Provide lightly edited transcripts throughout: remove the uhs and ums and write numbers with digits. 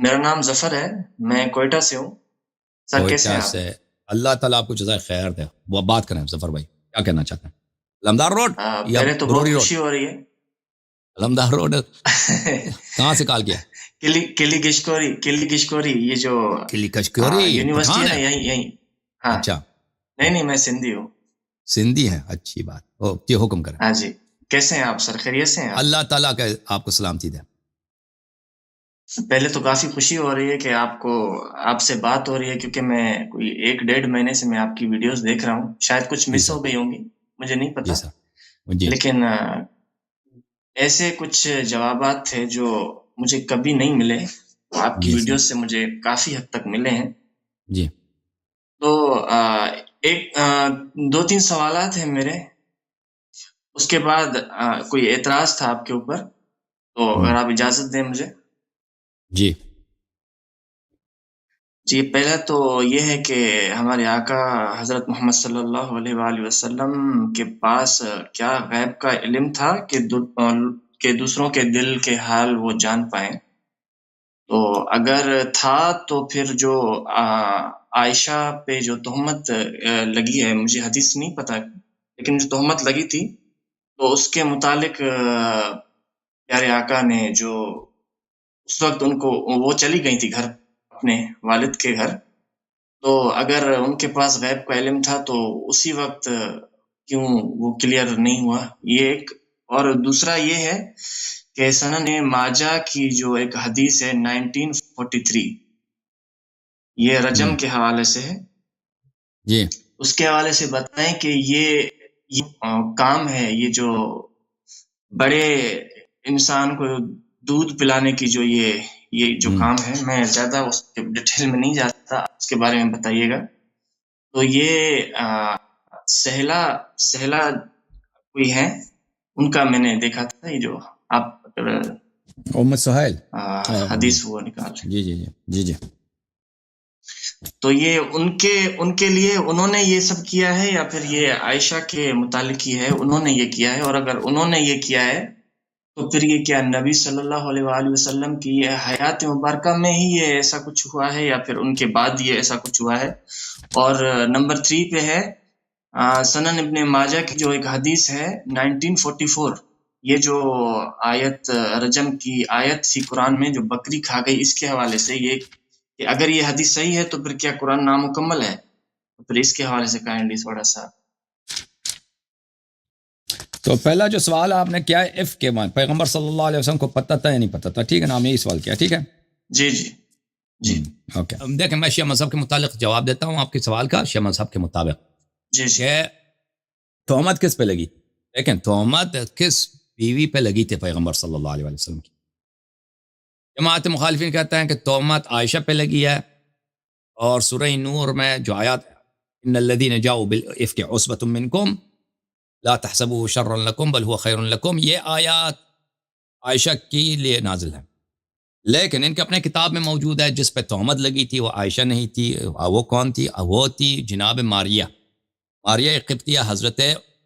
میرا نام ظفر ہے، میں کوئٹہ سے ہوں سر. کیسے ہیں کوئٹہ آپ؟ سے. اللہ تعالیٰ آپ کو جزائے خیر دے. وہ بات کریں ظفر بھائی، کیا کہنا چاہتے ہیں؟ لمدار روڈ یا پہلے تو بہت برونی روڈ؟ خوشی ہو رہی ہے. لمدار روڈ کہاں سے کال کیا؟ کلی کشکوری، یہ جو کلی کشکوری یونیورسٹی ہے پٹھان نا، ہے. یہیں. ہاں. اچھا نہیں میں سندھی ہوں. سندھی ہیں، اچھی بات. جی حکم کریں. ہاں جی. کیسے ہیں آپ سر؟ خیریت سے ہیں آپ؟ اللہ تعالیٰ کا آپ کو سلامتی دے. پہلے تو کافی خوشی ہو رہی ہے کہ آپ سے بات ہو رہی ہے، کیونکہ میں کوئی 1 ڈیڑھ مہینے سے میں آپ کی ویڈیوز دیکھ رہا ہوں. شاید کچھ جی مس سر. ہو گئی ہوں گی، مجھے نہیں جی پتا. سر. جی لیکن ایسے کچھ جوابات تھے جو مجھے کبھی نہیں ملے، آپ کی جی سر. ویڈیوز سے مجھے کافی حد تک ملے ہیں. جی تو ایک 2 3 سوالات ہیں میرے. اس کے بعد کوئی اعتراض تھا آپ کے اوپر، تو اگر آپ اجازت دیں مجھے. جی جی، پہلا تو یہ ہے کہ ہمارے آقا حضرت محمد صلی اللہ علیہ وآلہ وسلم کے پاس کیا غیب کا علم تھا کہ دوسروں کے دل کے حال وہ جان پائیں؟ تو اگر تھا تو پھر جو عائشہ پہ جو تہمت لگی ہے، مجھے حدیث نہیں پتا، لیکن جو تہمت لگی تھی، تو اس کے متعلق پیارے آقا نے جو اس وقت ان کو، وہ چلی گئی تھی گھر، اپنے والد کے گھر. تو اگر ان کے پاس غیب کا علم تھا تو اسی وقت کیوں وہ کلیئر نہیں ہوا؟ یہ ایک. اور دوسرا یہ ہے کہ سنن ماجہ کی جو ایک حدیث ہے 1943، یہ رجم کے حوالے سے ہے. جی اس کے حوالے سے بتائیں کہ یہ کام ہے، یہ جو بڑے انسان کو دودھ پلانے کی جو یہ جو کام ہے، میں زیادہ اس کے ڈیٹیل میں نہیں جاتا، اس کے بارے میں بتائیے گا. تو یہ سہلا کوئی ہے، ان کا میں نے دیکھا تھا، یہ جو آپ ام سہیل حدیث وہ نکال. جی جی جی جی جی. تو یہ ان کے لیے انہوں نے یہ سب کیا ہے، یا پھر یہ عائشہ کے متعلق ہی ہے، انہوں نے یہ کیا ہے؟ اور اگر انہوں نے یہ کیا ہے تو پھر یہ کیا نبی صلی اللہ علیہ وآلہ وسلم کی یہ حیات مبارکہ میں ہی یہ ایسا کچھ ہوا ہے، یا پھر ان کے بعد یہ ایسا کچھ ہوا ہے؟ اور نمبر 3 پہ ہے سنن ابن ماجہ کی جو ایک حدیث ہے 1944، یہ جو آیت رجم کی آیت تھی قرآن میں، جو بکری کھا گئی، اس کے حوالے سے یہ کہ اگر یہ حدیث صحیح ہے تو پھر کیا قرآن نامکمل ہے؟ تو پھر اس کے حوالے سے کائنڈلی تھوڑا سا. تو پہلا جو سوال آپ نے کیا ہے اف کے معنی، پیغمبر صلی اللہ علیہ وسلم کو پتہ تھا یا نہیں پتہ تھا؟ ٹھیک ہے نا، ہم نے یہی سوال کیا. ٹھیک ہے جی جی جی اوکے. دیکھیں میں شیعہ مذہب کے متعلق جواب دیتا ہوں آپ کے سوال کا. شیعہ مذہب کے مطابق جی جی کہ تہمت کس پہ لگی؟ دیکھیں تہمت کس بیوی پہ لگی تھی پیغمبر صلی اللہ علیہ وسلم کی. جماعت مخالفین کہتے ہیں کہ تہمت عائشہ پہ لگی ہے، اور سورہ نور میں جو آیات ان الذین جاؤوا بالافک عصبۃ منکم لا تحسبوه شرا لکم بل هو خیر لکم، یہ آیات عائشہ کے لیے نازل ہے. لیکن ان کے اپنے کتاب میں موجود ہے جس پہ تہمت لگی تھی وہ عائشہ نہیں تھی. وہ کون تھی؟ وہ تھی جناب ماریہ. ماریہ قبطیہ حضرت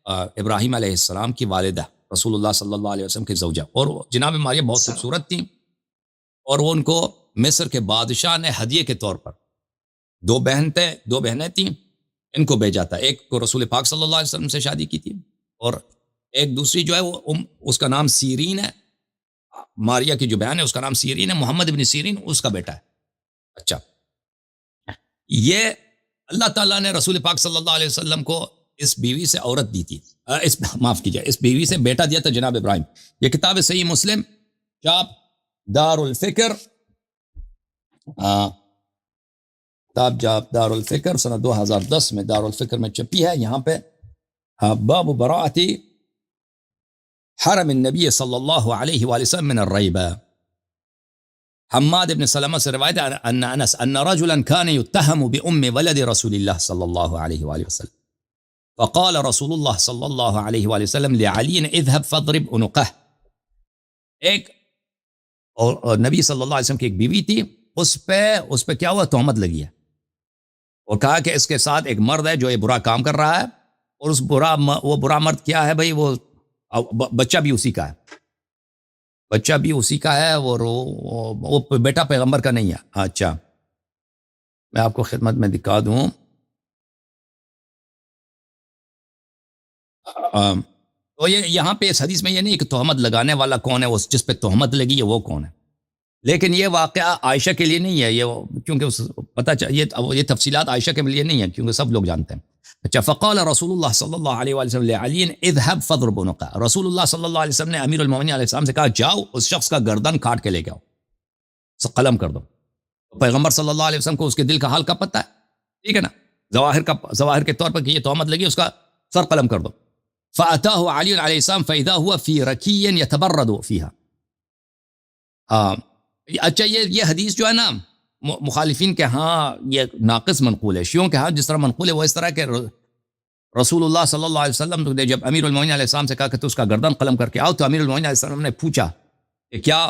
ابراہیم علیہ السلام کی والدہ، رسول اللہ صلی اللہ علیہ وسلم کی زوجہ. اور جناب ماریہ بہت خوبصورت تھی، اور وہ ان کو مصر کے بادشاہ نے ہدیے کے طور پر 2 بہنیں تھیں، ان کو بھیجا تھا. ایک کو رسول پاک صلی اللہ علیہ وسلم سے شادی کی تھی، اور ایک دوسری جو ہے وہ اس کا نام سیرین ہے. ماریہ کی جو بہن ہے اس کا نام سیرین ہے، محمد ابن سیرین اس کا بیٹا ہے. اچھا، یہ اللہ تعالیٰ نے رسول پاک صلی اللہ علیہ وسلم کو اس بیوی سے عورت دی تھی، معاف کیجئے، اس بیوی سے بیٹا دیا تھا جناب ابراہیم. یہ کتاب صحیح مسلم چاپ دار الفکر، کتاب جاب دار الفکر سنہ 2010 میں دار الفکر میں چھپی ہے. یہاں پہ باب براءت حرم النبی صلی اللہ علیہ وآلہ وسلم من الریبہ. حماد بن سلمہ سے روایت ہے ان انس ان رجلا كان يتهم بام ولد رسول الله صلى الله عليه واله وسلم فقال رسول الله صلى الله عليه واله وسلم لعلي اذهب فاضرب عنقه. ایک اور نبی صلی اللہ علیہ وسلم کی ایک بیوی تھی، اس پہ کیا ہوا؟ تہمت لگی ہے، اور کہا کہ اس کے ساتھ ایک مرد ہے جو یہ برا کام کر رہا ہے، اور وہ برا مرد کیا ہے بھائی؟ وہ بچہ بھی اسی کا ہے. بچہ بھی اسی کا ہے اور وہ بیٹا پیغمبر کا نہیں ہے. اچھا میں آپ کو خدمت میں دکھا دوں. تو یہ یہاں پہ اس حدیث میں یہ نہیں کہ تہمت لگانے والا کون ہے, جس پہ تہمت لگی ہے وہ کون ہے, لیکن یہ واقعہ عائشہ کے لیے نہیں ہے یہ, کیونکہ یہ تفصیلات عائشہ کے لیے نہیں ہے کیونکہ سب لوگ جانتے ہیں. اچھا فقال رسول اللہ صلی اللہ علیہ وسلم لعلی اذهب فاضرب عنقه, رسول اللہ صلی اللہ علیہ وسلم نے امیر المومنین علیہ السلام سے کہا جاؤ اس شخص کا گردن کاٹ کے لے کے آؤ, قلم کر دو. پیغمبر صلی اللہ علیہ وسلم کو اس کے دل کا حال کا پتہ ہے, ٹھیک ہے نا, ظواہر کے طور پر کہ یہ تہمت لگی اس کا سر قلم کر دو. فاتاه علی علیہ السلام فاذا هو في رکی يتبرد فيها. اچھا یہ حدیث جو ہے نا مخالفین کے ہاں یہ ناقص منقول ہے, شیعوں کے ہاں جس طرح منقول ہے وہ اس طرح کہ رسول اللہ صلی اللہ علیہ وسلم نے جب امیر المومنین علیہ السلام سے کہا کہ تو اس کا گردن قلم کر کے آؤ, تو امیر المومنین علیہ السلام نے پوچھا کہ کیا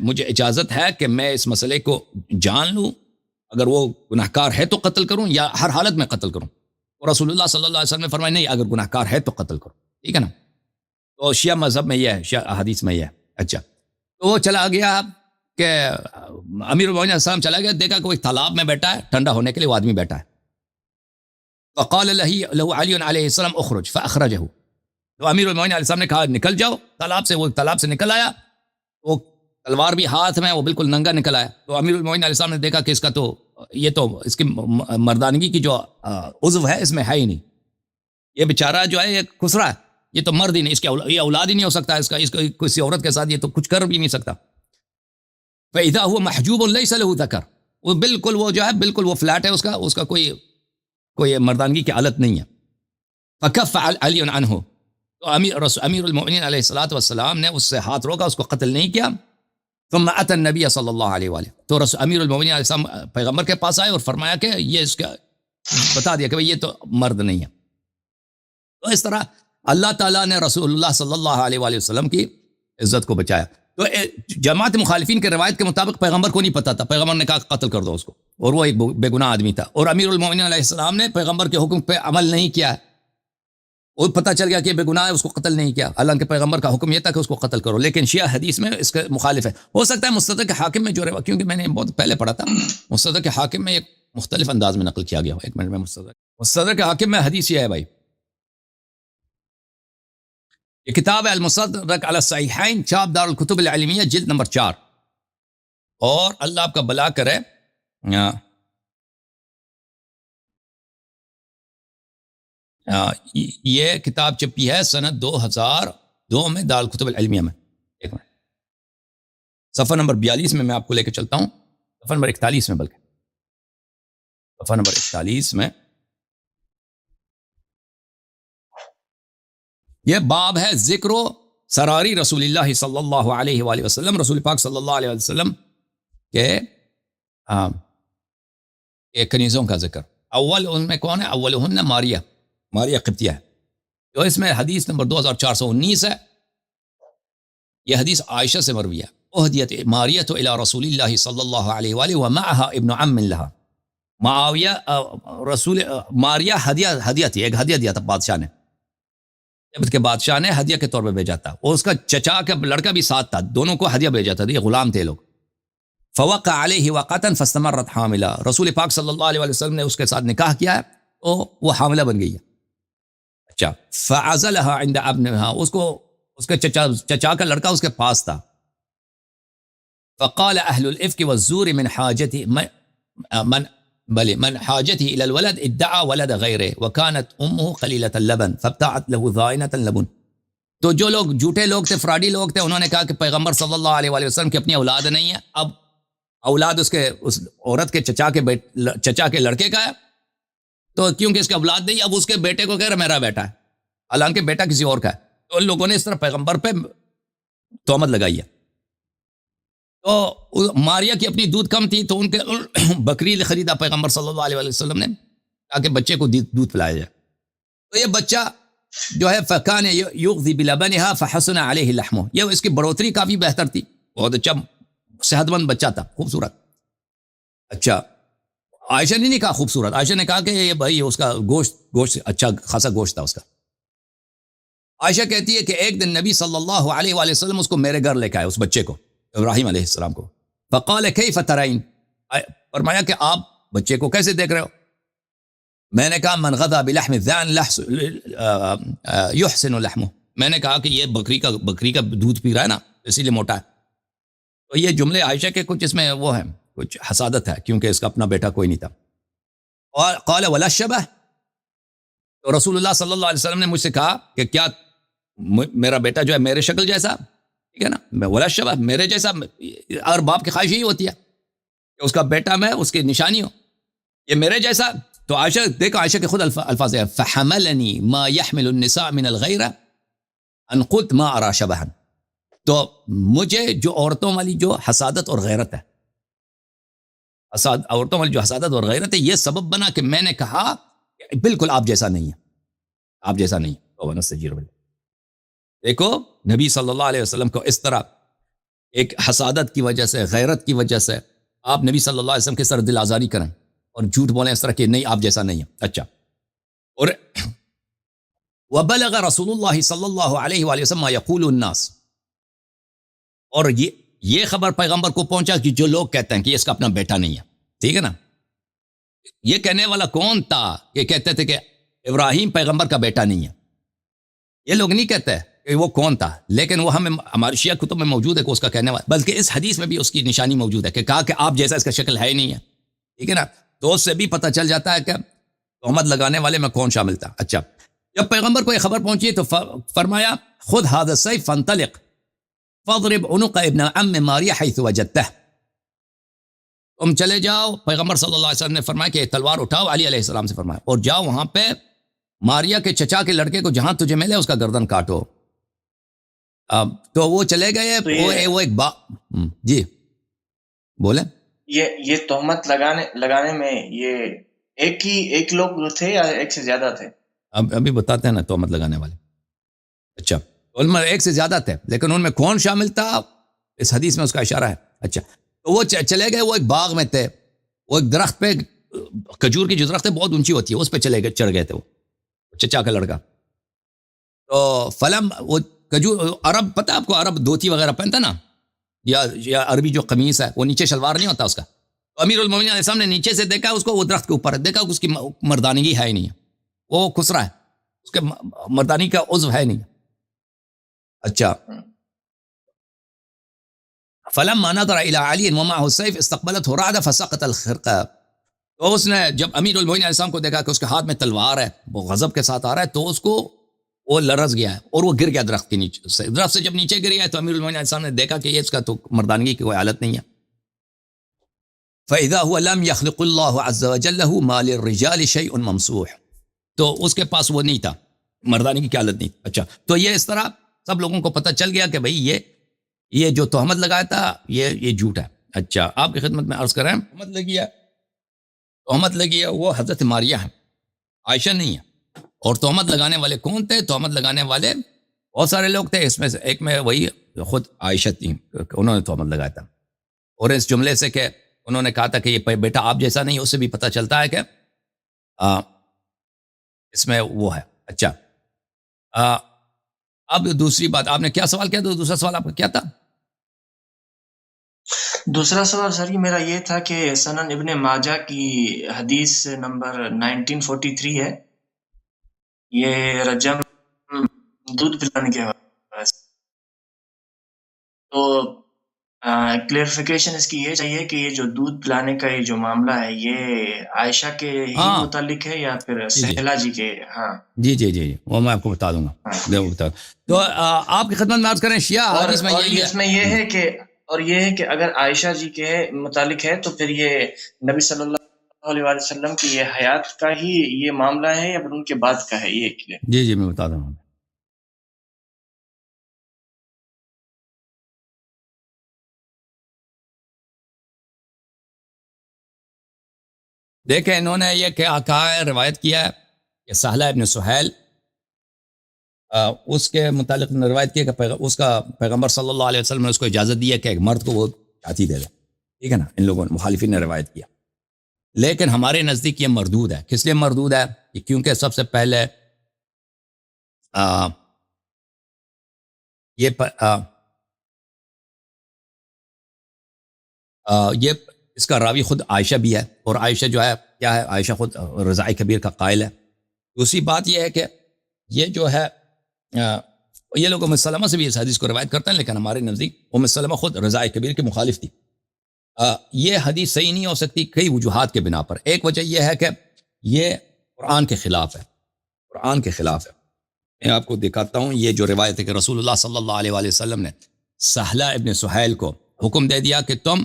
مجھے اجازت ہے کہ میں اس مسئلے کو جان لوں, اگر وہ گناہ کار ہے تو قتل کروں یا ہر حالت میں قتل کروں؟ اور رسول اللہ صلی اللہ علیہ وسلم نے فرمایا نہیں, اگر گناہ کار ہے تو قتل کرو, ٹھیک ہے نا. تو شیعہ مذہب میں یہ ہے, شیعہ حدیث میں یہ ہے. اچھا تو وہ چلا گیا کہ امیر المومنین علیہ السلام چلا گیا, دیکھا کہ وہ ایک تالاب میں بیٹھا ہے, ٹھنڈا ہونے کے لیے وہ آدمی بیٹھا ہے. فقال له علی علیہ السلام اخرج فاخرجه, تو امیر المومنین علیہ السلام نے کہا نکل جاؤ تالاب سے. وہ تالاب سے نکل آیا, وہ تلوار بھی ہاتھ میں, وہ بالکل ننگا نکل آیا. تو امیر المومنین علیہ السلام نے دیکھا کہ اس کا تو یہ تو اس کی مردانگی کی جو عضو ہے اس میں ہے ہی نہیں, یہ بیچارہ جو ہے یہ خسرا ہے, یہ تو مرد ہی نہیں, اس کے یہ اولاد ہی نہیں ہو سکتا, اس کا کسی عورت کے ساتھ یہ تو کچھ کر بھی نہیں سکتا. فاذا هو محجوب ليس له ذکر, وہ بالکل وہ جو ہے بالکل وہ فلیٹ ہے, اس کا کوئی مردانگی کی حالت نہیں ہے. فکف علی عنہ, تو امیر المؤمنین علیہ الصلوۃ والسلام نے اس سے ہاتھ روکا, اس کو قتل نہیں کیا. ثم اتى النبي صلی اللہ علیہ وآلہ, تو امیر المؤمنین علیہ السلام پیغمبر کے پاس آئے اور فرمایا کہ یہ اس کا بتا دیا کہ یہ تو مرد نہیں ہے. تو اس طرح اللہ تعالیٰ نے رسول اللہ صلی اللہ علیہ وآلہ وسلم کی عزت کو بچایا. تو جماعت مخالفین کے روایت کے مطابق پیغمبر کو نہیں پتا تھا, پیغمبر نے کہا قتل کر دو اس کو, اور وہ ایک بے گناہ آدمی تھا. اور امیر المؤمنین علیہ السلام نے پیغمبر کے حکم پہ عمل نہیں کیا, اور پتہ چل گیا کہ بے گناہ ہے, اس کو قتل نہیں کیا. اللہ کے پیغمبر کا حکم یہ تھا کہ اس کو قتل کرو, لیکن شیعہ حدیث میں اس کے مخالف ہے. ہو سکتا ہے مستدرک حاکم میں جو روایت, کیونکہ میں نے بہت پہلے پڑھا تھا, مستدرک حاکم میں ایک مختلف انداز میں نقل کیا گیا ہو. ایک منٹ میں مستدرک حاکم میں حدیث یہ ہے بھائی, یہ کتاب ہے المستدرک علی الصحیحین, چاپ دار الکتب العلمیہ, جلد نمبر 4. اور اللہ آپ کا بھلا کرے, یہ کتاب چھپی ہے سنت 2002 میں دار الکتب العلمیہ میں. ایک منٹ, صفحہ نمبر 42 میں آپ کو لے کے چلتا ہوں, صفحہ نمبر 41 میں, بلکہ صفحہ نمبر 41 میں یہ باب ہے ذکر و سراری رسول اللہ صلی اللہ علیہ وآلہ وسلم, رسول پاک صلی اللہ علیہ وسلم کے کنیزوں کا ذکر. اول ان میں کون ہے؟ اولہن ماریہ قبطیہ ہے, جو اس میں حدیث نمبر 2419 ہے. یہ حدیث عائشہ سے مروی ہے. اہدیت ماریہ الی رسول اللہ صلی اللہ علیہ وآلہ ومعها ابن عم لها, ماریہ ہدیہ تھی, ایک ہدیہ دیا تھا بادشاہ نے, جب کہ بادشاہ نے ہدیہ کے طور پہ بھیجا تھا, اور اس کا چچا کا لڑکا بھی ساتھ تھا, دونوں کو ہدیہ بھیجا تھا, یہ غلام تھے لوگ. فوقع علیہ وقتا فاستمرت حاملہ, رسول پاک صلی اللہ علیہ وسلم نے اس کے ساتھ نکاح کیا ہے, تو وہ حاملہ بن گئی ہے. اچھا فعزلها عند ابنها, اس کو اس کے چچا کا لڑکا اس کے پاس تھا. فقال اهل الافك والزور من حاجته الى الولد ادعى ولد غيره وكانت امه قليله اللبن فابتعت له ضائنه اللبن. تو جو لوگ جھوٹے لوگ تھے, فراڈی لوگ تھے, انہوں نے کہا کہ پیغمبر صلی اللہ علیہ وآلہ وسلم کی اپنی اولاد نہیں ہے, اب اولاد اس عورت کے چچا کے لڑکے کا ہے, تو کیونکہ اس کا اولاد نہیں, اب اس کے بیٹے کو کہہ رہا میرا بیٹا ہے, حالانکہ بیٹا کسی اور کا ہے. تو ان لوگوں نے اس طرح پیغمبر پہ تہمت لگائی ہے. تو ماریہ کی اپنی دودھ کم تھی, تو ان کے بکری خریدا پیغمبر صلی اللہ علیہ وسلم نے, تاکہ بچے کو دودھ پلایا جائے. تو یہ بچہ جو ہے فکان یغذی بلبنها فحسن علیہ لحمه, یہ اس کی بڑھوتری کافی بہتر تھی, بہت اچھا صحت مند بچہ تھا, خوبصورت. اچھا عائشہ نے نہیں کہا خوبصورت, عائشہ نے کہا کہ یہ بھائی اس کا گوشت اچھا خاصا گوشت تھا اس کا. عائشہ کہتی ہے کہ ایک دن نبی صلی اللہ علیہ وآلہ وسلم اس کو میرے گھر لے کے آئے، اس بچے کو، ابراہیم علیہ السلام کو. فقال کیف ترین، فرمایا کہ آپ بچے کو کیسے دیکھ رہے ہو؟ میں نے کہا من غذا بلحم الذئن یحسن لحمه، میں نے کہا کہ یہ بکری کا دودھ پی رہا ہے نا، اسی لیے موٹا ہے. تو یہ جملے عائشہ کے کچھ اس میں وہ ہیں، کچھ حسادت ہے، کیونکہ اس کا اپنا بیٹا کوئی نہیں تھا. اور قال ولا الشبہ، تو رسول اللہ صلی اللہ علیہ وسلم نے مجھ سے کہا کہ کیا میرا بیٹا جو ہے میرے شکل جیسا، ٹھیک ہے نا، ولا الشبہ میرے جیسا. اور باپ کی خواہش یہی ہوتی ہے کہ اس کا بیٹا میں اس کی نشانی ہو، یہ میرے جیسا. تو عائشہ دیکھو، عائشہ کے خود الفاظ ہیں، فحملنی ما يحمل النساء من الغیرہ ان قلت ما ارى شبہا. تو مجھے جو عورتوں والی جو حسادت اور غیرت ہے، عورتوں والی جو حسادت اور غیرت ہے، یہ سبب بنا کہ میں نے کہا کہ بالکل آپ جیسا نہیں ہے، آپ جیسا نہیں. دیکھو نبی صلی اللہ علیہ وسلم کو اس طرح ایک حسادت کی وجہ سے، غیرت کی وجہ سے آپ نبی صلی اللہ علیہ وسلم کے سر دل آزاری کریں اور جھوٹ بولیں اس طرح کہ نہیں آپ جیسا نہیں ہے. اچھا، اور وبلغ رسول اللہ صلی اللہ علیہ وآلہ وسلم ما یقول الناس، اور یہ خبر پیغمبر کو پہنچا کہ جو لوگ کہتے ہیں کہ اس کا اپنا بیٹا نہیں ہے، ٹھیک ہے نا. یہ کہنے والا کون تھا کہ کہتے تھے کہ ابراہیم پیغمبر کا بیٹا نہیں ہے؟ یہ لوگ نہیں کہتے کہ وہ کون تھا، لیکن وہ ہمیں ہماری شیعہ کتب میں موجود ہے کہ اس کا کہنے والا، بلکہ اس حدیث میں بھی اس کی نشانی موجود ہے کہ کہا کہ آپ جیسا اس کا شکل ہے ہی نہیں ہے، ٹھیک ہے نا. تو اس سے بھی پتہ چل جاتا ہے کہ تہمت لگانے والے میں کون شامل تھا. اچھا، جب پیغمبر کو یہ خبر پہنچی تو فرمایا خذ هذا السيف فانطلق فاضرب عنق ابن عم ماریہ حيث وجدته، تم چلے جاؤ. پیغمبر صلی اللہ علیہ وسلم نے فرمایا کہ تلوار اٹھاؤ، علی علیہ السلام سے فرمایا، اور جاؤ وہاں پہ ماریا کے چچا کے لڑکے کو جہاں تجھے ملے اس کا گردن کاٹو. تو وہ چلے گئے. وہ ایک جی بولے. یہ تہمت لگانے میں یہ ایک لوگ تھے یا ایک سے زیادہ تھے؟ ابھی بتاتے ہیں نا تہمت لگانے والے. اچھا، ان میں ایک سے زیادہ تھے، لیکن ان میں کون شامل تھا اس حدیث میں اس کا اشارہ ہے. اچھا، تو وہ چلے گئے، وہ ایک باغ میں تھے، وہ ایک درخت پہ، کھجور کی جو درخت ہے بہت اونچی ہوتی ہے، اس پہ چڑھ گئے تھے وہ چچا کا لڑکا. تو فلم وہ کھجور، عرب پتہ آپ کو، عرب دھوتی وغیرہ پہنتا نا، یا عربی جو قمیص ہے وہ نیچے شلوار نہیں ہوتا اس کا. تو امیر المومنین علیہ السلام نے نیچے سے دیکھا اس کو، وہ درخت کے اوپر دیکھا اس کی مردانگی ہے ہی نہیں ہے، وہ خسرا ہے، اس کے مردانی کا عضو ہے نہیں. اچھا، فلما نظر الى علی ومعه السيف استقبلته رعدة فسقط الخرقه. تو اس نے جب امیر المومنین علیہ السلام کو دیکھا کہ اس کے ہاتھ میں تلوار ہے، وہ غضب کے ساتھ آ رہا ہے، تو اس کو وہ لرز گیا ہے اور وہ گر گیا درخت کے نیچے سے. درخت سے جب نیچے گر گیا تو امیر المومنین علیہ السلام نے دیکھا کہ یہ اس کا تو مردانگی کی کوئی حالت نہیں ہے. فاذا هو لم يخلق الله عز وجل له ما للرجال شيء ممسوح، تو اس کے پاس وہ نہیں تھا، مردانگی کی حالت نہیں. اچھا، تو یہ اس طرح سب لوگوں کو پتہ چل گیا کہ بھئی یہ جو تہمت لگایا تھا یہ جھوٹ ہے. اچھا، آپ کی خدمت میں عرض کریں، تہمت لگی ہے وہ حضرت ماریہ ہے، عائشہ نہیں ہے. اور تہمت لگانے والے کون تھے؟ تہمت لگانے والے بہت سارے لوگ تھے، اس میں سے ایک میں وہی خود عائشہ تھی، انہوں نے تہمت لگایا تھا. اور اس جملے سے کہ انہوں نے کہا تھا کہ یہ بیٹا آپ جیسا نہیں، اس سے بھی پتہ چلتا ہے کہ اس میں وہ ہے. اچھا، اب دوسری بات، آپ نے کیا سوال کیا؟ دوسرا سوال آپ کا کیا تھا؟ دوسرا سوال سر جی میرا یہ تھا کہ سنن ابن ماجہ کی حدیث نمبر 1943 ہے، یہ رجم دودھ پلانے کے حوالے سے. تو کلیئرفیکیشن اس کی یہ چاہیے کہ یہ جو دودھ پلانے کا یہ جو معاملہ ہے یہ عائشہ کے ہی متعلق ہے یا پھر سہیلا جی کے؟ ہاں جی وہ میں آپ کو بتا دوں گا. تو آپ کی خدمت میں عرض کریں، شیعہ حدیث میں اس میں یہ ہے کہ اگر عائشہ جی کے متعلق ہے تو پھر یہ نبی صلی اللہ علیہ وسلم کی یہ حیات کا ہی یہ معاملہ ہے یا پھر ان کے بعد کا ہے؟ یہ جی میں بتا دوں گا. دیکھیں، انہوں نے یہ کہا ہے، روایت کیا ہے کہ سہلہ ابن سہیل، اس کے متعلق روایت کیا کہ اس کا پیغمبر صلی اللہ علیہ وسلم نے اس کو اجازت دی ہے کہ ایک مرد کو وہ چھاتی دے دے، ٹھیک ہے نا. ان لوگوں نے، مخالفین نے روایت کیا، لیکن ہمارے نزدیک یہ مردود ہے. کس لیے مردود ہے؟ کیونکہ سب سے پہلے یہ اس کا راوی خود عائشہ بھی ہے، اور عائشہ جو ہے کیا ہے، عائشہ خود رضاء کبیر کا قائل ہے۔ دوسری بات یہ ہے کہ یہ جو ہے یہ لوگ ام سلمہ سے بھی اس حدیث کو روایت کرتے ہیں، لیکن ہمارے نزدیک ام سلمہ خود رضاء کبیر کے مخالف تھی۔ یہ حدیث صحیح نہیں ہو سکتی کئی وجوہات کے بنا پر۔ ایک وجہ یہ ہے کہ یہ قرآن کے خلاف ہے، قرآن کے خلاف ہے۔ میں آپ کو دکھاتا ہوں، یہ جو روایت ہے کہ رسول اللہ صلی اللہ علیہ وآلہ وسلم نے سہلہ ابن سہیل کو حکم دے دیا کہ تم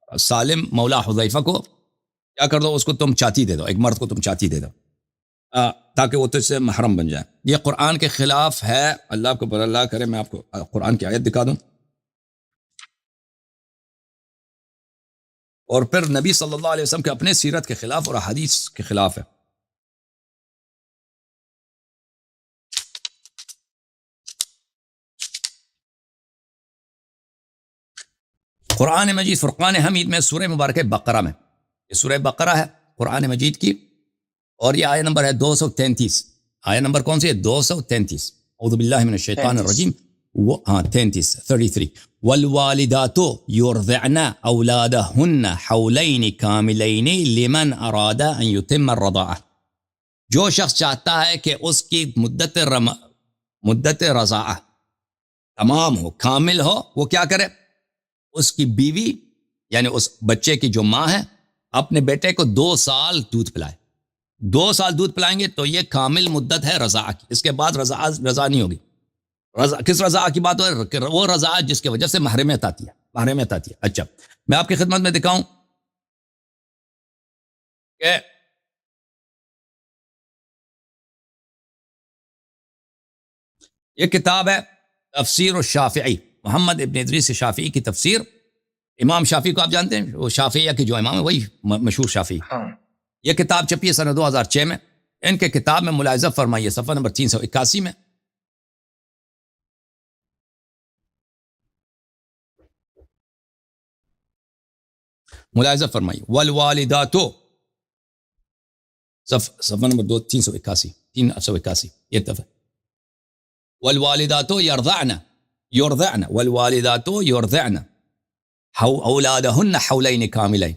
سالم مولا حذیفہ کو کیا کر دو، اس کو تم چاتی دے دو، ایک مرد کو تم چاتی دے دو تاکہ وہ تجھ سے محرم بن جائے۔ یہ قرآن کے خلاف ہے۔ اللہ آپ کو بر اللہ کرے میں آپ کو قرآن کی آیت دکھا دوں، اور پھر نبی صلی اللہ علیہ وسلم کے اپنے سیرت کے خلاف اور حدیث کے خلاف ہے۔ قرآن مجید فرقان حمید میں سورہ مبارکہ بقرہ میں، یہ سورہ بقرہ ہے قرآن مجید کی، اور یہ آیت نمبر ہے 233۔ آیت نمبر کون سی ہے؟ 233۔ اعوذ باللہ من الشیطان الرجیم۔ 33 والوالدات يرضعن اولادهن حولین کاملین لمن اراد ان يتم الرضاعہ۔ جو شخص چاہتا ہے کہ اس کی مدت رضاعہ تمام ہو، کامل ہو، وہ کیا کرے؟ اس کی بیوی یعنی اس بچے کی جو ماں ہے اپنے بیٹے کو 2 سال دودھ پلائے۔ 2 سال دودھ پلائیں گے تو یہ کامل مدت ہے رضاعہ کی۔ اس کے بعد رضا نہیں ہوگی۔ کس رضاعہ کی بات ہو؟ وہ رضاعت جس کی وجہ سے محرمیت آتی ہے، محرمیت آتی ہے۔ اچھا، میں آپ کی خدمت میں دکھاؤں کہ یہ کتاب ہے تفسیر الشافعی، محمد ابن ادریس شافعی کی تفسیر۔ امام شافعی کو آپ جانتے ہیں، وہ شافعیہ کے جو امام ہے وہی مشہور شافعی۔ یہ کتاب چھپی ہے سنہ 2006 میں۔ ان کے کتاب میں ملاحظہ فرمائیے صفحہ نمبر 381 میں، ملاحظہ فرمائیے والوالدات، صفحہ نمبر 381 یہ دفعہ، والوالدات یرضعن والوالدات یرضعن اولادہن حولین کاملین،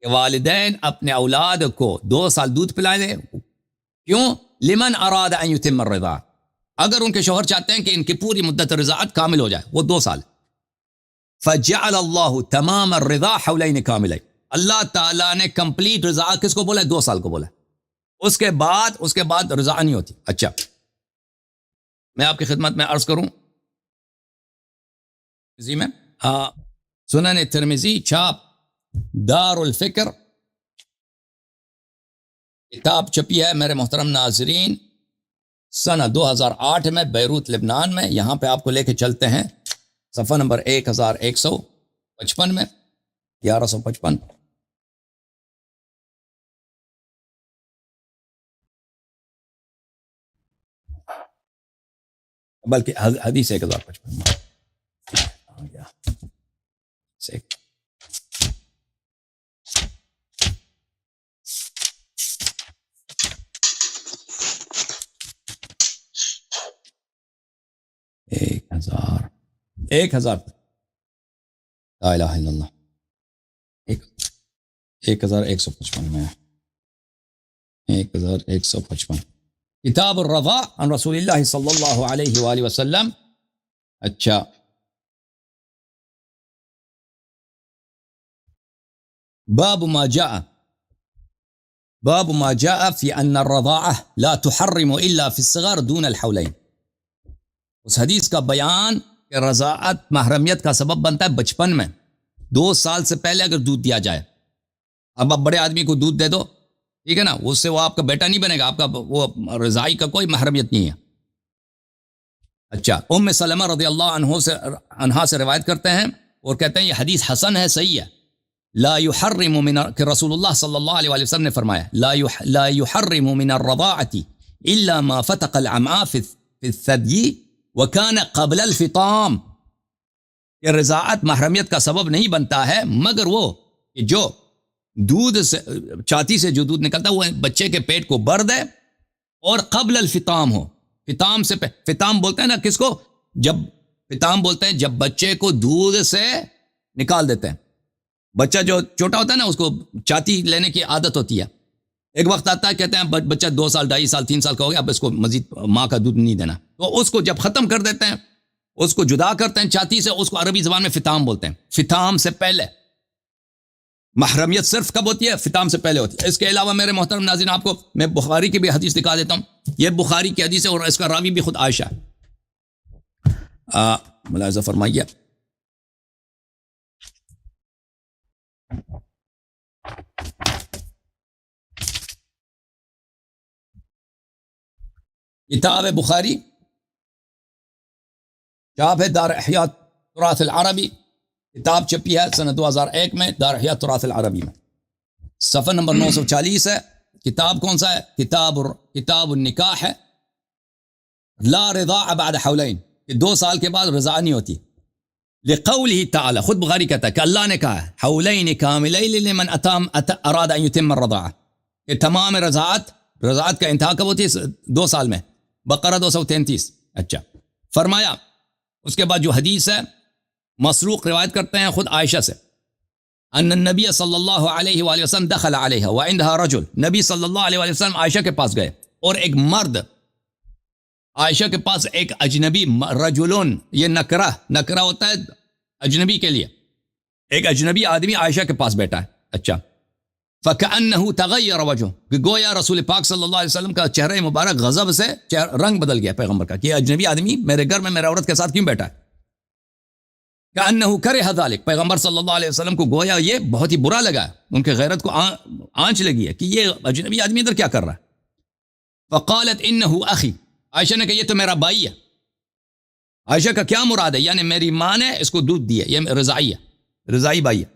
کہ والدین اپنے اولاد کو 2 سال دودھ پلائیں دیں۔ کیوں؟ لمن اراد ان یتم الرضاعہ، اگر ان کے شوہر چاہتے ہیں کہ ان کی پوری مدت رضاعت کامل ہو جائے، وہ 2 سال۔ فجعل اللہ تمام الرضاع حولین کاملین، اللہ تعالیٰ نے کمپلیٹ رضاعت کس کو بولا؟ 2 سال کو بولا۔ اس کے بعد رضاعت نہیں ہوتی۔ اچھا، میں آپ کی خدمت میں عرض کروں، اسی میں سنن ترمذی چھاپ دار الفکر کتاب چھپی ہے میرے محترم ناظرین سنہ 2008 میں بیروت لبنان میں۔ یہاں پہ آپ کو لے کے چلتے ہیں صفحہ نمبر 1155 میں، 1155۔ بلکہ حدیث 1055 1000 لا الہ الا اللہ 1155 میں 1155 کتاب الرضاع عن رسول اللہ صلی اللہ علیہ وآلہ وسلم۔ اچھا، باب ما جاء في ان الرضاعة لا تحرم الا في الصغر دون الحولين۔ اس حدیث کا بیان کہ رضاعت محرمیت کا سبب بنتا ہے بچپن میں، 2 سال سے پہلے اگر دودھ دیا جائے۔ اب آپ بڑے آدمی کو دودھ دے دو، ٹھیک ہے نا، اس سے وہ آپ کا بیٹا نہیں بنے گا، آپ کا وہ رضاعی کا کوئی محرمیت نہیں ہے۔ اچھا، ام سلمہ رضی اللہ عنہا سے روایت کرتے ہیں اور کہتے ہیں یہ حدیث حسن ہے، صحیح ہے۔ لا يحرم من، کہ رسول اللہ صلی اللہ علیہ وسلم نے فرمایا لا يحرم من الرضاعة الا ما فتق الامعاء في الثدي وكان قبل الفطام، کہ رضاعت محرمیت کا سبب نہیں بنتا ہے مگر وہ کہ جو دودھ سے، چھاتی سے جو دودھ نکلتا ہے وہ بچے کے پیٹ کو بھر دے اور قبل الفطام ہو۔ فطام سے فطام بولتے ہیں نا کس کو؟ جب فطام بولتے ہیں جب بچے کو دودھ سے نکال دیتے ہیں. بچہ جو چھوٹا ہوتا ہے نا اس کو چاتی لینے کی عادت ہوتی ہے. ایک وقت آتا ہے کہتے ہیں بچہ 2 سال 2.5 سال 3 سال کا ہو گیا اب اس کو مزید ماں کا دودھ نہیں دینا. تو اس کو جب ختم کر دیتے ہیں اس کو جدا کرتے ہیں چاتی سے, اس کو عربی زبان میں فطام بولتے ہیں. فطام سے پہلے محرمیت صرف کب ہوتی ہے؟ فطام سے پہلے ہوتی ہے. اس کے علاوہ میرے محترم ناظرین آپ کو میں بخاری کی بھی حدیث دکھا دیتا ہوں. یہ بخاری کی حدیث ہے اور اس کا راوی بھی خود عائشہ ہے. ملاحظہ فرمائیے. کتاب بخاری چاپ ہے دار احیاء تراث العربی. کتاب چھپی ہے سنہ 2001 میں دار احیاء تراث العربی میں. صفحہ نمبر 940 ہے. کتاب کون سا ہے؟ کتاب النکاح ہے. لا رضاع بعد حولین, کہ 2 سال کے بعد رضاع نہیں ہوتی. لقوله تعالی, خود بخاری کہتا ہے کہ اللہ نے کہا ہے حولین کاملین لمن اراد ان یتم الرضاعہ, کہ تمام رضاعت کا انتہا کب ہوتی ہے؟ 2 سال میں. بقرہ 233. اچھا, فرمایا اس کے بعد جو حدیث ہے مسروق روایت کرتے ہیں خود عائشہ سے, ان النبی صلی اللہ علیہ وآلہ وسلم دخل علیہ وعندها رجل, نبی صلی اللہ علیہ وآلہ وسلم عائشہ کے پاس گئے اور ایک مرد عائشہ کے پاس, ایک اجنبی, رجلون یہ نکرہ ہوتا ہے اجنبی کے لیے, ایک اجنبی آدمی عائشہ کے پاس بیٹھا ہے. اچھا, فَكَأَنَّهُ تَغَيَّرَ وَجْهُهُ, کہ گویا رسول پاک صلی اللہ علیہ وسلم کا چہرہ مبارک غضب سے رنگ بدل گیا پیغمبر کا, کہ یہ اجنبی آدمی میرے گھر میں میرے عورت کے ساتھ کیوں بیٹھا ہے؟ كَأَنَّهُ كَرِهَ ذَلِكَ, پیغمبر صلی اللہ علیہ وسلم کو گویا یہ بہت ہی برا لگا, ان کے غیرت کو آنچ لگی ہے کہ یہ اجنبی آدمی ادھر کیا کر رہا ہے. فَقَالَتْ إِنَّهُ أَخِي, عائشہ نے کہا یہ تو میرا بھائی ہے. عائشہ کا کیا مراد ہے؟ یعنی میری ماں نے اس کو دودھ دیا, یہ رضائی بھائی ہے.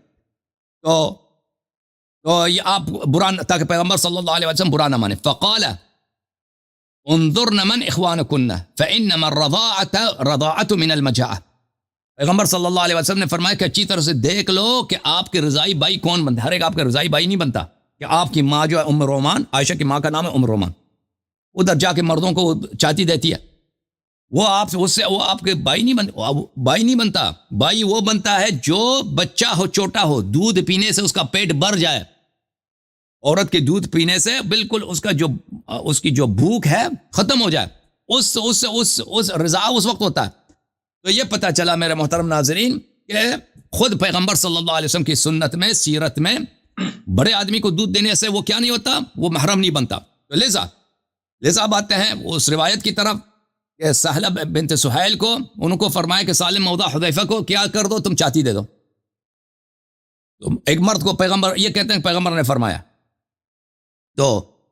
تو یہ آپ برا, تاکہ پیغمبر صلی اللہ علیہ وسلم برا نہ مانے. فقال انظرن من اخوانکن فانما الرضاعة من المجاعة, پیغمبر صلی اللہ علیہ وسلم نے فرمایا کہ اچھی طرح سے دیکھ لو کہ آپ کے رضائی بھائی کون بنتا ہے. ہر ایک آپ کا رضائی بھائی نہیں بنتا, کہ آپ کی ماں جو ہے ام رومان, عائشہ کی ماں کا نام ہے ام رومان, ادھر جا کے مردوں کو چاتی دیتی ہے, وہ آپ کے بھائی نہیں بنتا. بھائی وہ بنتا ہے جو بچہ ہو, چھوٹا ہو, دودھ پینے سے اس کا پیٹ بھر جائے. عورت کے دودھ پینے سے بالکل اس کی جو بھوک ہے ختم ہو جائے, اس رضا اس وقت ہوتا ہے. تو یہ پتہ چلا میرے محترم ناظرین کہ خود پیغمبر صلی اللہ علیہ وسلم کی سنت میں, سیرت میں بڑے آدمی کو دودھ دینے سے وہ کیا نہیں ہوتا, وہ محرم نہیں بنتا. تو لہذا اب آتے ہیں اس روایت کی طرف کہ سہلہ بنت سہیل کو, ان کو فرمایا کہ سالم موضع حذیفہ کو کیا کر دو, تم چاتی دے دو. تو ایک مرد کو پیغمبر, یہ کہتے ہیں پیغمبر نے فرمایا. تو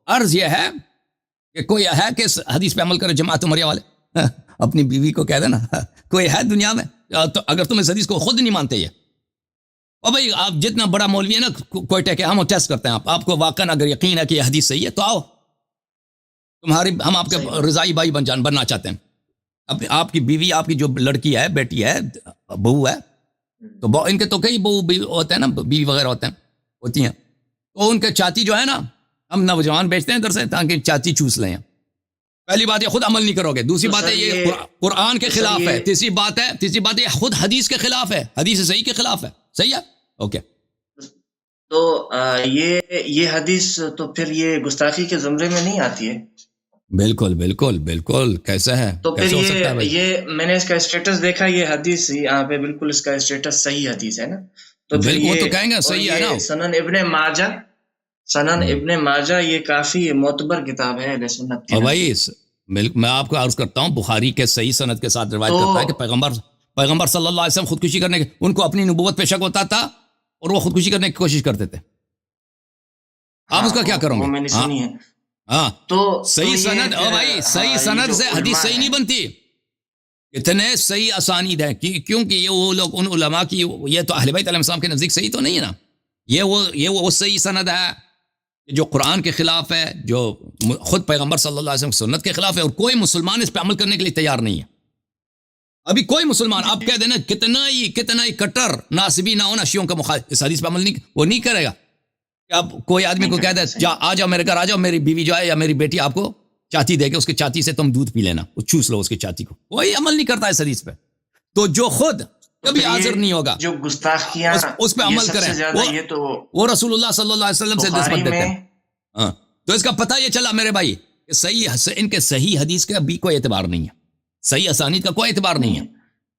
عرض یہ ہے کہ کوئی ہے کہ اس حدیث پہ عمل کرے جماعت عمریہ والے, اپنی بیوی کو کہہ دینا, کوئی ہے دنیا میں تو اگر تم اس حدیث کو خود نہیں مانتے, یہ اور بھائی آپ جتنا بڑا مولوی ہے نا کوئٹہ کے, ہم ٹیسٹ کرتے ہیں آپ کو واقعا اگر یقین ہے کہ یہ حدیث صحیح ہے تو آؤ, ہم آپ کے رضائی بھائی بننا چاہتے ہیں. آپ کی بیوی, آپ کی جو لڑکی ہے, بیٹی ہے, بہو ہے, تو ان کے تو کئی بہو ہوتے ہیں نا, بیوی وغیرہ ہوتی ہیں, تو ان کے چاتی جو ہے نا, ہم نوجوان بیچتے ہیں ادھر سے تاکہ چاتی چوس لیں. پہلی بات یہ خود عمل نہیں کرو گے, دوسری بات ہے یہ قرآن کے خلاف ہے, تیسری بات ہے یہ خود حدیث کے خلاف ہے, حدیث صحیح کے خلاف ہے. صحیح ہے, اوکے. تو یہ حدیث تو پھر یہ گستاخی کے زمرے میں نہیں آتی ہے. بالکل کیسا ہے, تو پھر یہ میں نے اس کا اسٹیٹس دیکھا, یہ حدیث یہاں پہ بالکل اس کا اسٹیٹس صحیح حدیث ہے نا, تو پھر وہ تو کہیں گے صحیح ہے نا. سنن ابن ماجہ یہ کافی معتبر کتاب ہے اہل سنت کی. بھائی میں آپ کو عرض کرتا ہوں, بخاری کے صحیح سند کے ساتھ روایت کرتا ہے کہ پیغمبر صلی اللہ علیہ وسلم خودکشی کرنے کے, ان کو اپنی نبوت پہ شک ہوتا تھا اور وہ خودکشی کرنے کی کوشش کرتے تھے. آپ اس کا کیا کرو گے؟ میں نے سنی ہے. ہاں, تو صحیح سند, او بھائی صحیح سند سے حدیث صحیح نہیں بنتی. اتنے صحیح اسانید ہیں کیونکہ یہ وہ لوگ, ان علماء کی, یہ تو اہل بیت علیہ السلام کے نزدیک صحیح تو نہیں ہے نا. یہ وہ صحیح سند ہے جو قرآن کے خلاف ہے, جو خود پیغمبر صلی اللہ علیہ وسلم کی سنت کے خلاف ہے, اور کوئی مسلمان اس پہ عمل کرنے کے لیے تیار نہیں ہے. ابھی کوئی مسلمان, آپ کہہ دینا کتنا ہی کٹر ناصبی نہ ہونا شیعوں کا مخالف, اس حدیث پہ عمل نہیں کرے گا. اب کوئی آدمی کو کہہ دے آ جاؤ میرے گھر, آ جاؤ, میری بیوی جو ہے یا میری بیٹی آپ کو چاتی دے کے اس کے چاتی سے تم دودھ پی لینا, وہ چوس لو اس کی چاتی کو. کوئی عمل نہیں کرتا اس حدیث پہ. تو جو خود کبھی حاضر نہیں ہوگا جو گستاخیاں اس پہ عمل کریں, وہ رسول اللہ صلی اللہ علیہ وسلم سے نسبت دیتے ہیں. ہاں, تو اس کا پتہ یہ چلا میرے بھائی کہ صحیح ان کے صحیح حدیث کا بھی کوئی اعتبار نہیں ہے, صحیح اسانید کا کوئی اعتبار نہیں ہے.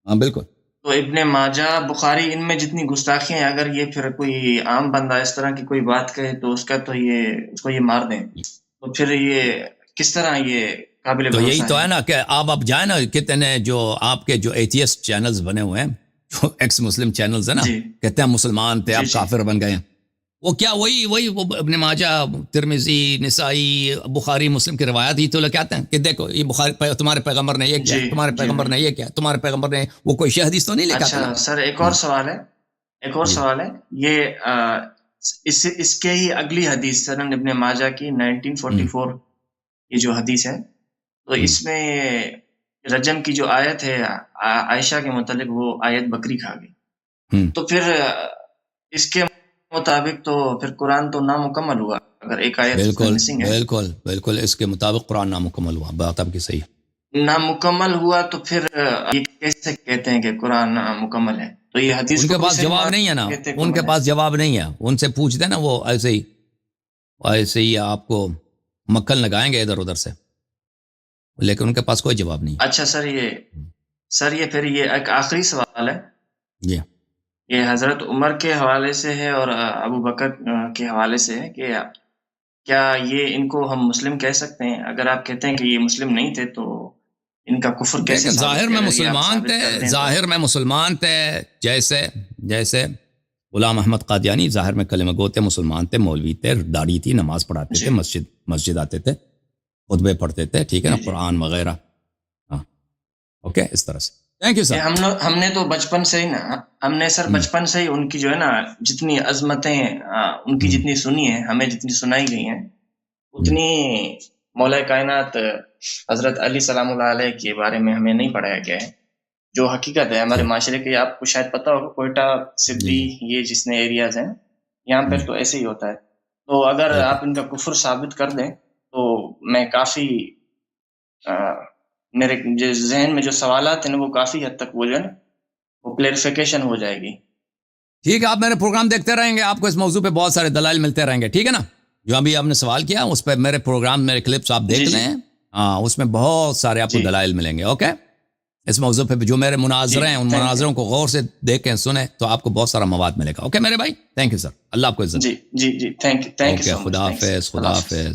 ہاں بالکل. تو ابن ماجہ, بخاری, ان میں جتنی گستاخیاں ہیں, اگر یہ پھر کوئی عام بندہ اس طرح کی کوئی بات کہے تو اس کو یہ مار دیں, تو پھر یہ کس طرح یہ قابل تو بھروسہ یہی تو ہے نا کہ آپ جائیں نا, کتنے جو آپ کے جو ایتھیسٹ چینلز بنے ہوئے ہیں, جو ایکس مسلم چینلز ہیں نا, کہتے ہیں مسلمان تھے آپ کافر بن گئے ہیں. وہ کیا وہی وہ ابن ماجہ, ترمذی, نسائی, بخاری, مسلم کی روایات ہی تو کہتے ہیں کہ دیکھو یہ بخاری, تمہارے پیغمبر نے یہ کیا, تمہارے پیغمبر نے یہ کیا, تمہارے پیغمبر نے وہ کوئی شہ حدیث تو نہیں لے کے آتا. اچھا سر, ایک اور سوال ہے یہ اس کے ہی اگلی حدیث سنن ابن ماجہ کی 1944 یہ جو حدیث ہے, تو اس میں رجم کی جو آیت ہے عائشہ کے متعلق, وہ آیت بکری کھا گئی. تو پھر اس کے مطابق تو پھر قرآن تو نامکمل ہوا اگر ایک آیت مسنگ ہے. بالکل اس کے مطابق قرآن نامکمل ہوا, بات آپ کی صحیح. نامکمل ہوا تو پھر یہ کیسے کہتے ہیں کہ قرآن مکمل ہے؟ تو یہ حدیث ان کے پاس جواب نہیں ہے نا, ان کے پاس جواب نہیں ہے. ان سے پوچھتے نا, وہ ایسے ہی آپ کو مکھن لگائیں گے ادھر ادھر سے, لیکن ان کے پاس کوئی جواب نہیں. اچھا سر یہ پھر یہ ایک آخری سوال ہے. جی, یہ حضرت عمر کے حوالے سے ہے اور ابو بکر کے حوالے سے ہے کہ کیا یہ ان کو ہم مسلم کہہ سکتے ہیں؟ اگر آپ کہتے ہیں کہ یہ مسلم نہیں تھے تو ان کا کفر کیسے ظاہر میں مسلمان تھے, جیسے غلام احمد قادیانی ظاہر میں کلمہ گو تھے, مسلمان تھے, مولوی تھے, داڑھی تھی, نماز پڑھاتے تھے, مسجد آتے تھے, خطبے پڑھتے تھے, ٹھیک ہے نا, قرآن وغیرہ. ہاں اوکے, اس طرح سے. Thank you sir. ہم نے تو بچپن سے ہی نا, بچپن سے ہی ان کی جو ہے نا جتنی عظمتیں ان کی جتنی سنی ہیں, ہمیں جتنی سنائی گئی ہیں, اتنی مولا کائنات حضرت علی سلام اللہ علیہ کے بارے میں ہمیں نہیں پڑھایا گیا ہے. جو حقیقت ہے ہمارے معاشرے کے, آپ کو شاید پتہ ہوگا کوئٹہ, سدھی, یہ جتنے ایریاز ہیں یہاں پہ تو ایسے ہی ہوتا ہے. تو اگر آپ ان کا کفر ثابت کر دیں تو میں کافی میرے ذہن میں جو سوالات ہیں وہ کافی حد تک وہ جو ہے نا وہ کلیریفیکیشن ہو جائے گی. ٹھیک ہے, آپ میرے پروگرام دیکھتے رہیں گے, آپ کو اس موضوع پہ بہت سارے دلائل ملتے رہیں گے, ٹھیک ہے نا. جو ابھی آپ نے سوال کیا اس پہ میرے پروگرام, میرے کلپس آپ دیکھ لیں, ہاں اس میں بہت سارے آپ کو دلائل ملیں گے. اوکے, اس موضوع پہ جو میرے مناظرے ہیں ان مناظروں کو غور سے دیکھیں, سنیں, تو آپ کو بہت سارا مواد ملے گا. اوکے میرے بھائی, تھینک یو سر, اللہ آپ کو عزت. جی تھینک یو. خدا حافظ.